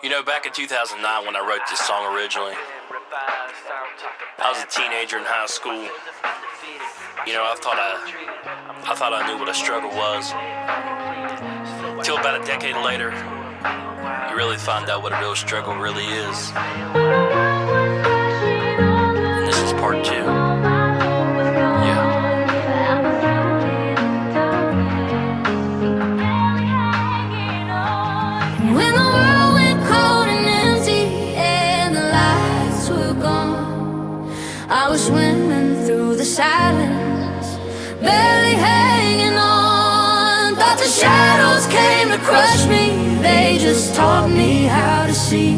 You know, back in 2009 when I wrote this song originally, I was a teenager in high school. You know, I thought I knew what a struggle was. Till about a decade later, you really find out what a real struggle really is. And this is part two. When the world went cold and empty and the lights were gone, I was swimming through the silence, barely hanging on. Thought the shadows came to crush me, they just taught me how to see.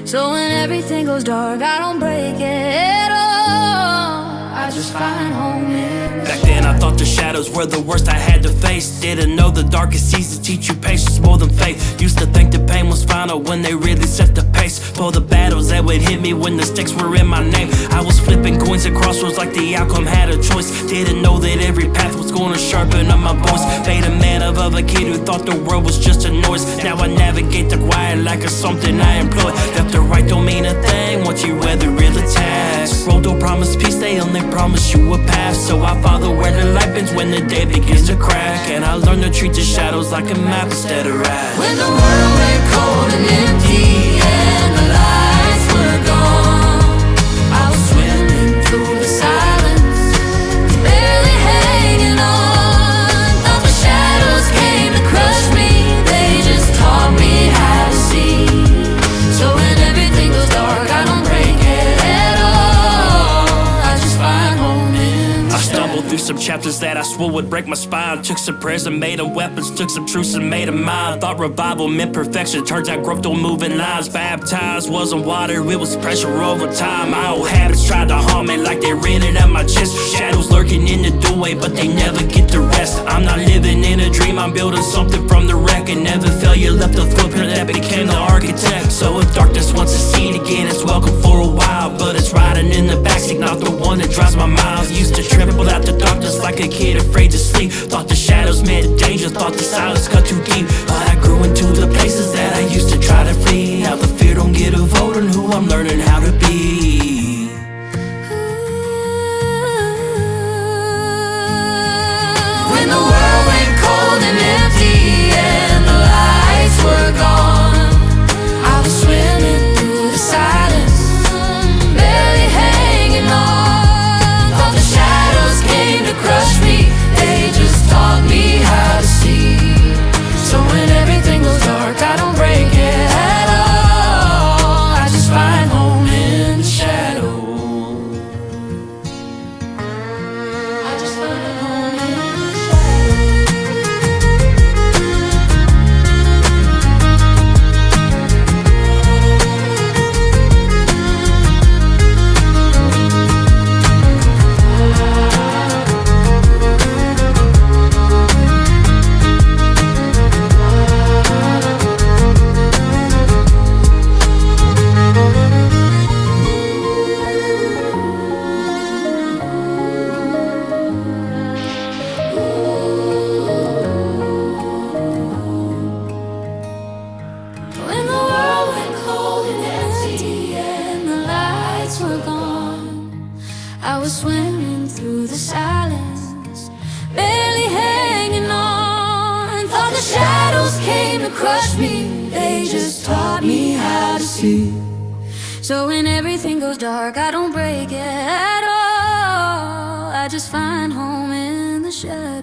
So when everything goes dark, I don't break it at all, I just find home in. Back then I thought the shadows were the worst I had to face. Didn't know the darkest seasons teach you patience more than faith. Used to think the pain was final when they really set the pace for the battles that would hit me when the stakes were in my name. I was flipping coins at crossroads like the outcome had a choice. Didn't know that every path was gonna sharpen up my voice. Made a man of a kid who thought the world was just a noise. Now I navigate the quiet like it's something I employ. Left or right don't mean a thing once you weather real attacks. Road don't promise peace, they only promise you a path. So I follow where the light bends when the day begins to crack. And I learn to treat the shadows like a map instead of rats. When the world went cold and empty and the lights were gone, I was swimming through the silence, barely hanging on. Thought the shadows came to crush me, they just taught me how to see. So when everything goes dark, I don't break it at all, I just find home in the I stumbled through shadows. some chapters that I swore would break my spine. Took some prayers and made them weapons. Took some truths and made them mine. Thought revival meant perfection. Turns out growth don't move in lines. Baptized wasn't water, it was pressure over time. My old habits tried to harm me like they rented at my chest. Shadows lurking in the doorway, but they never get to rest. I'm not living in a dream, I'm building something from the wreck. And never failure left a footprint that became the architect. So if darkness wants to see it again, it's welcome for a while. But it's riding in the backseat, not the one that drives my miles. Used to tremble out the darkness like a kid afraid to sleep. Thought the shadows meant danger, thought the silence cut too deep. But I grew into the places that I used to try to flee. Now the fear don't get a vote on who I'm learning how to be. When the world went cold and empty and the lights were gone, I was swimming through the silence, barely hanging on. Thought the shadows came to crush me, they just taught me how to see. So when everything goes dark, I don't break it at all, I just find home in the shadow. I just find home in the shadow. When the world went cold and empty and the lights were gone, I was swimming through the silence, barely hanging on. Thought the shadows came to crush me, they just taught me how to see. So when everything goes dark, I don't break it at all, I just find home in the shadows.